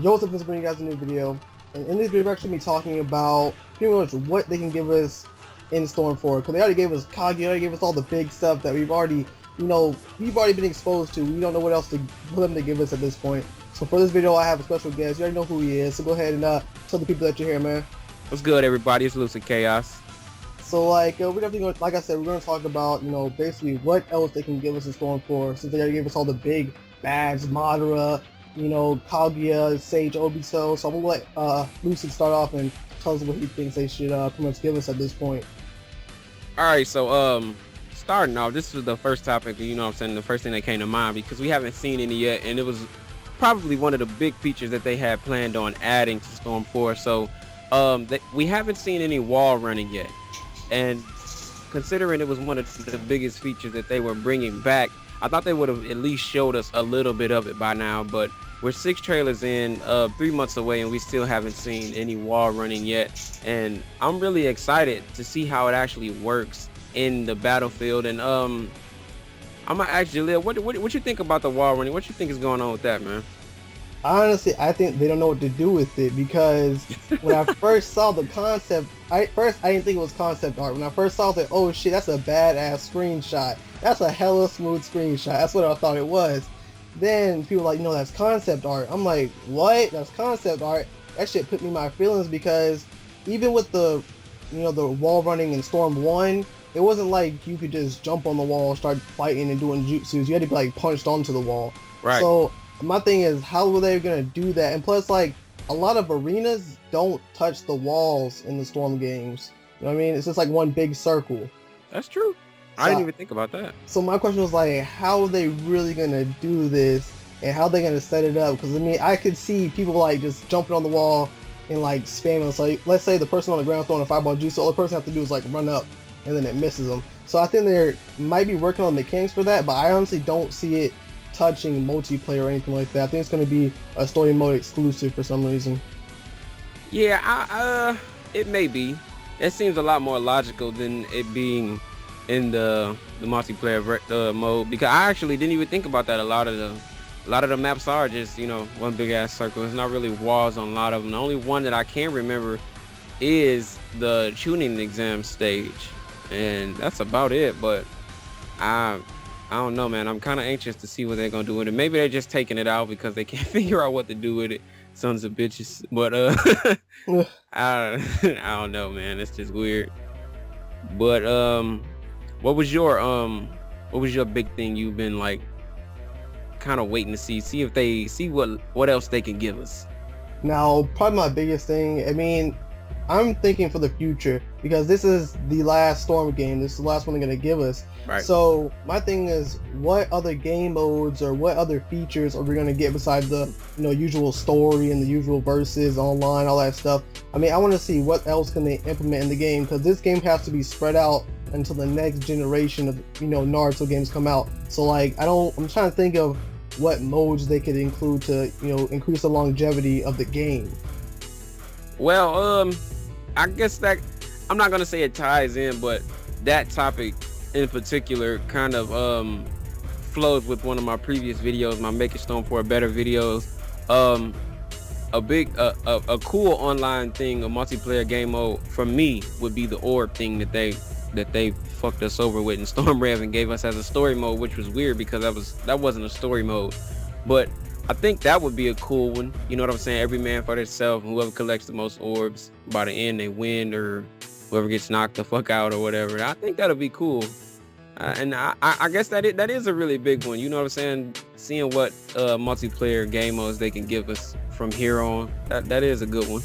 Joseph is bringing you guys a new video, and in this video we're actually going to be talking about pretty much what they can give us in Storm 4, because they already gave us Kage, they already gave us all the big stuff that we've already been exposed to. We don't know what else for them to give us at this point. So for this video I have a special guest. You already know who he is, so go ahead and tell the people that you're here, man. What's good, everybody? It's Lucid Chaos. So we're definitely going, like I said, we're going to talk about basically what else they can give us in Storm 4, since they already gave us all the big bads, Madara, Kaguya, Sage, Obito. So I'm gonna let Lucid start off and tell us what he thinks they should pretty much give us at this point. All right, so starting off, this was the first topic, the first thing that came to mind, because we haven't seen any yet, and it was probably one of the big features that they had planned on adding to Storm 4. So we haven't seen any wall running yet, and considering it was one of the biggest features that they were bringing back, I thought they would have at least showed us a little bit of it by now. But we're 6 trailers in, 3 months away, and we still haven't seen any wall running yet. And I'm really excited to see how it actually works in the battlefield. And I'm gonna ask you, Lil, what you think about the wall running? What you think is going on with that, man? Honestly, I think they don't know what to do with it, because when I first saw the concept, I didn't think it was concept art. When I first saw it, oh shit, that's a badass screenshot. That's a hella smooth screenshot. That's what I thought it was. Then people were like, no, that's concept art. I'm like, what? That's concept art? That shit put me in my feelings, because even with the wall running in Storm 1, it wasn't like you could just jump on the wall, start fighting and doing jutsus. You had to be like punched onto the wall. Right. So my thing is, how were they gonna do that? And plus, like, a lot of arenas don't touch the walls in the Storm games. You know what I mean? It's just like one big circle. That's true. I didn't even think about that. So my question was like, how are they really gonna do this, and how are they gonna set it up? Because I mean, I could see people like just jumping on the wall and like spamming. So like, let's say the person on the ground throwing a fireball juice, so all the person has to do is like run up, and then it misses them. So I think they might be working on mechanics for that, but I honestly don't see it touching multiplayer or anything like that. I think it's going to be a story mode exclusive for some reason. Yeah, it may be. It seems a lot more logical than it being in the multiplayer mode, because I actually didn't even think about that. A lot of the maps are just one big ass circle. It's not really walls on a lot of them. The only one that I can remember is the tuning exam stage, and that's about it. But I don't know, man. I'm kind of anxious to see what they're gonna do with it. Maybe they're just taking it out because they can't figure out what to do with it. Sons of bitches. But I don't know, man. It's just weird. But what was your big thing you've been like kind of waiting to see if they see what else they can give us? Now, probably my biggest thing, I mean, I'm thinking for the future, because this is the last Storm game. This is the last one they're going to give us. Right. So my thing is, what other game modes or what other features are we going to get besides the usual story and the usual verses, online, all that stuff? I mean, I want to see what else can they implement in the game, because this game has to be spread out until the next generation of Naruto games come out. So like, I'm trying to think of what modes they could include to increase the longevity of the game. Well, I guess that I'm not gonna say it ties in, but that topic in particular kind of flows with one of my previous videos, my Making Storm 4 Better videos. A cool online thing, a multiplayer game mode for me would be the orb thing that they fucked us over with in Storm Rev and gave us as a story mode, which was weird because that wasn't a story mode. But I think that would be a cool one. You know what I'm saying? Every man for themselves, and whoever collects the most orbs, by the end they win, or whoever gets knocked the fuck out or whatever. I think that'll be cool. And I guess that is a really big one. You know what I'm saying? Seeing what multiplayer game modes they can give us from here on, that is a good one.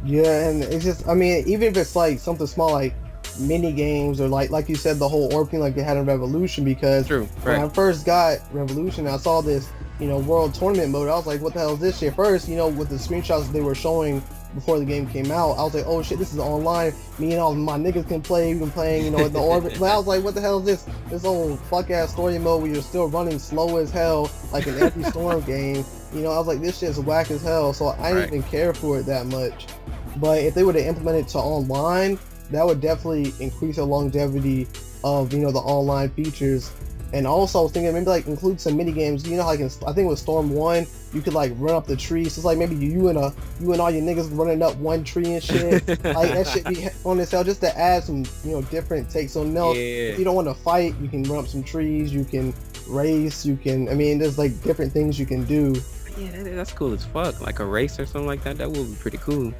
Yeah, and it's just, I mean, even if it's like something small like mini games, or like you said, the whole orb thing like they had in Revolution, because True, right. When I first got Revolution, I saw this world tournament mode. I was like, what the hell is this shit? First, with the screenshots they were showing before the game came out, I was like, oh shit, this is online. Me and all my niggas can play. We've been playing, the orbit. But I was like, what the hell is this old fuck ass story mode where you're still running slow as hell like an empty Storm game? I was like, this shit's whack as hell. So I didn't even care for it that much. But if they would have implemented it to online, that would definitely increase the longevity of the online features. And also I was thinking maybe like include some mini games. You know, like I think with Storm 1, you could like run up the tree. So it's like maybe you and all your niggas running up one tree and shit. Like that should be on this cell just to add some, different takes on no. Yeah. If you don't want to fight, you can run up some trees, you can race, there's like different things you can do. Yeah, that's cool as fuck. Like a race or something like that. That would be pretty cool.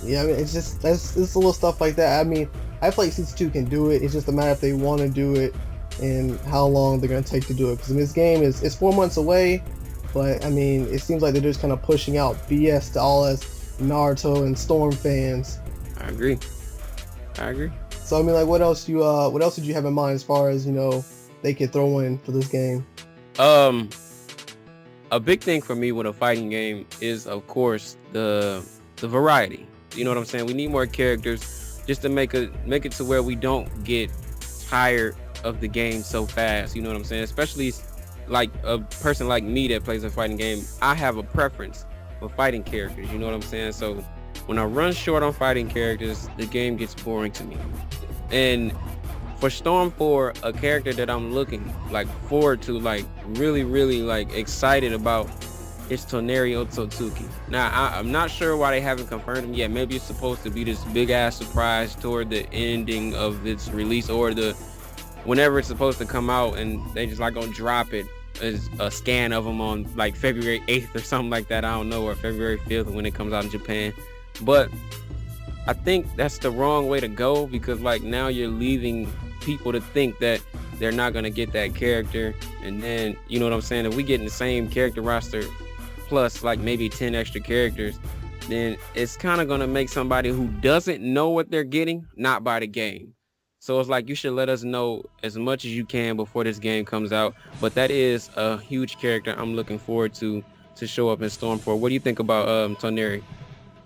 Yeah, I mean, it's just it's little stuff like that. I mean, I feel like CC2 can do it. It's just a matter if they want to do it and how long they're gonna take to do it. Because this game is 4 months away, but I mean, it seems like they're just kind of pushing out BS to all us Naruto and Storm fans. I agree. So I mean, like, what else did you have in mind as far as they could throw in for this game? A big thing for me with a fighting game is, of course, the variety. You know what I'm saying? We need more characters just to make it to where we don't get tired of the game so fast. You know what I'm saying? Especially like a person like me that plays a fighting game, I have a preference for fighting characters. You know what I'm saying? So when I run short on fighting characters, the game gets boring to me. And for Storm 4, a character that I'm looking like forward to, like really like excited about, is Naruto Totsuki. Now I'm not sure why they haven't confirmed him yet. Maybe it's supposed to be this big ass surprise toward the ending of its release, or whenever it's supposed to come out, and they just like gonna drop it as a scan of him on like February 8th or something like that. I don't know, or February 5th when it comes out in Japan. But I think that's the wrong way to go, because like now you're leaving people to think that they're not gonna get that character, and then you know what I'm saying, if we get in the same character roster plus like maybe 10 extra characters, then it's kind of gonna make somebody who doesn't know what they're getting not buy the game. So it's like, you should let us know as much as you can before this game comes out. But that is a huge character I'm looking forward to show up in Storm 4. What do you think about Toneri?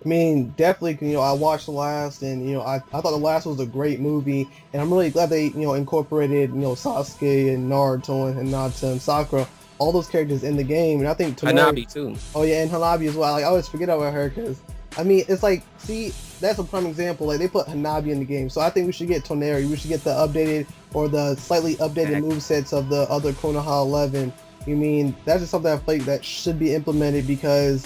I mean, definitely, I watched The Last, and, I thought The Last was a great movie, and I'm really glad they, incorporated, Sasuke and Naruto and Hinata and Sakura, all those characters in the game. And I think Hanabi too. Oh yeah, and Hanabi as well. Like, I always forget about her, because, I mean, it's like, see, that's a prime example. Like, they put Hanabi in the game, so I think we should get Toneri. We should get the updated, or the slightly updated movesets of the other Konoha 11. You mean, that's just something I think that should be implemented, because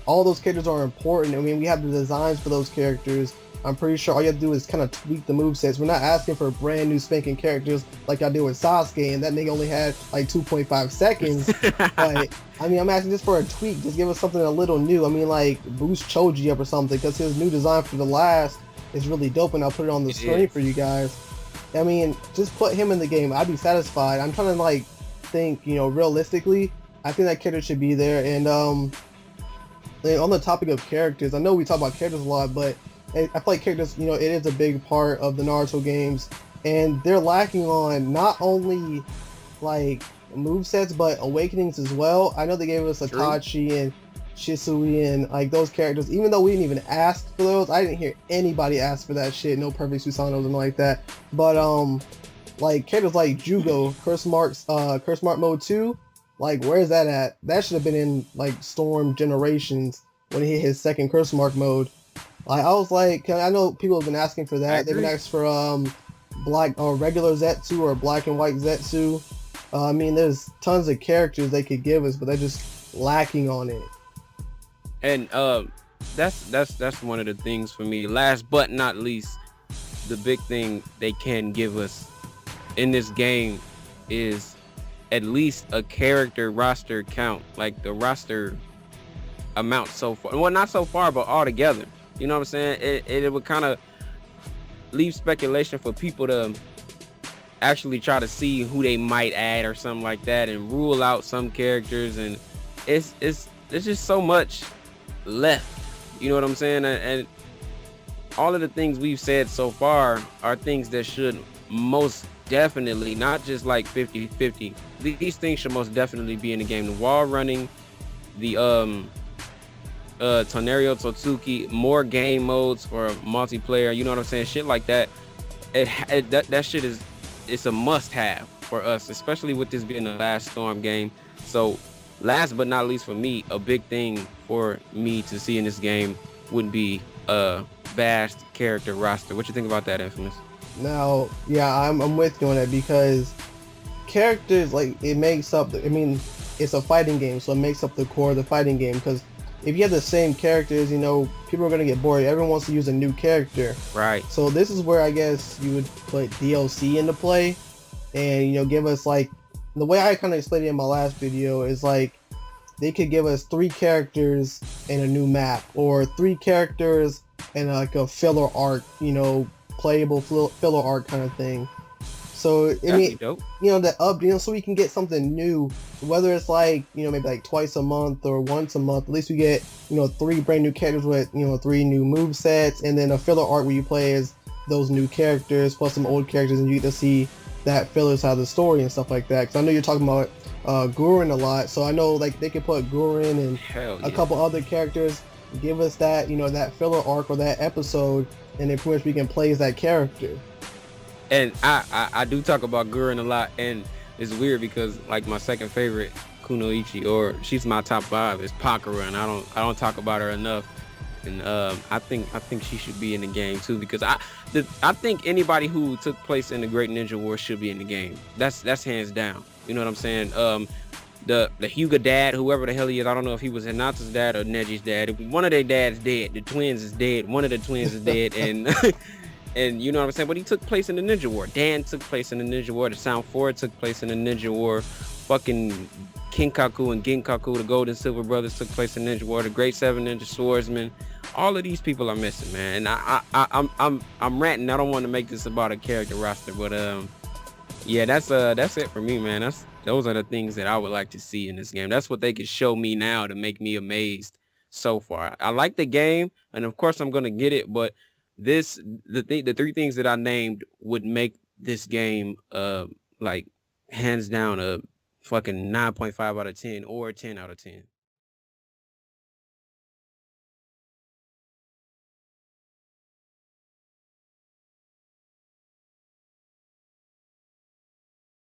all those characters are important. I mean, we have the designs for those characters. I'm pretty sure all you have to do is kind of tweak the movesets. We're not asking for brand new spanking characters like I did with Sasuke, and that nigga only had like 2.5 seconds. But I mean, I'm asking just for a tweak. Just give us something a little new. I mean, like boost Choji up or something, because his new design for The Last is really dope, and I'll put it on the screen for you guys. I mean, just put him in the game. I'd be satisfied. I'm trying to like think, realistically. I think that character should be there. And on the topic of characters, I know we talk about characters a lot, but I feel like characters, it is a big part of the Naruto games, and they're lacking on not only like movesets but awakenings as well. I know they gave us Itachi and Shisui and like those characters, even though we didn't even ask for those. I didn't hear anybody ask for that shit. No perfect Susanos and like that. But like characters like Jugo, Curse Mark Mode 2, like where's that at? That should have been in like Storm Generations when he hit his second Curse Mark mode. Like, I was like, I know people have been asking for that. They've been asking for black or regular Zetsu or black and white Zetsu. I mean, there's tons of characters they could give us, but they're just lacking on it. And that's one of the things for me. Last but not least, the big thing they can give us in this game is at least a character roster count, like the roster amount so far. Well, not so far, but all together. You know what I'm saying? It would kind of leave speculation for people to actually try to see who they might add or something like that, and rule out some characters. And it's just so much left. You know what I'm saying? And all of the things we've said so far are things that should most definitely, not just like 50-50. These things should most definitely be in the game. The wall running, the Naruto Totsuki, more game modes for multiplayer, you know what I'm saying, shit like that. That shit it's a must-have for us, especially with this being the last Storm game. So last but not least for me, a big thing for me to see in this game would be a vast character roster. What you think about that, Infamous? Now, yeah, I'm with you on that, because characters, like, it makes up. I mean, it's a fighting game, so it makes up the core of the fighting game. Because if you have the same characters, people are gonna get bored. Everyone wants to use a new character. Right. So this is where I guess you would put DLC into play, and give us, like, the way I kind of explained it in my last video is like they could give us 3 characters in a new map, or 3 characters and like a filler arc, playable filler arc kind of thing. So I That'd be mean, dope. so we can get something new, whether it's like maybe like twice a month or once a month. At least we get 3 brand new characters with 3 new move sets, and then a filler arc where you play as those new characters plus some old characters, and you get to see that filler side of the story and stuff like that. Because I know you're talking about Gurren a lot, so I know like they could put Gurren and Hell a yeah. couple other characters, give us that that filler arc or that episode, and then pretty much we can play as that character. And I do talk about Gurren a lot, and it's weird because like my second favorite Kunoichi, or she's my top 5, is Pakura, and I don't talk about her enough. And I think she should be in the game too, because I think anybody who took place in the Great Ninja War should be in the game. That's hands down. You know what I'm saying? The Hyuga dad, whoever the hell he is, I don't know if he was Hinata's dad or Neji's dad. One of their dads dead. The twins is dead. One of the twins is dead, and and you know what I'm saying. But he took place in the Ninja War. Dan took place in the Ninja War. The Sound 4 took place in the Ninja War. Fucking Kinkaku and Ginkaku, the Gold and Silver brothers, took place in Ninja War. The Great Seven Ninja Swordsmen. All of these people are missing, man. And I'm ranting. I don't want to make this about a character roster, but yeah, that's it for me, man. Those are the things that I would like to see in this game. That's what they could show me now to make me amazed so far. I like the game, and of course I'm gonna get it, but the 3 things that I named would make this game like hands down a fucking 9.5 out of 10 or 10 out of 10.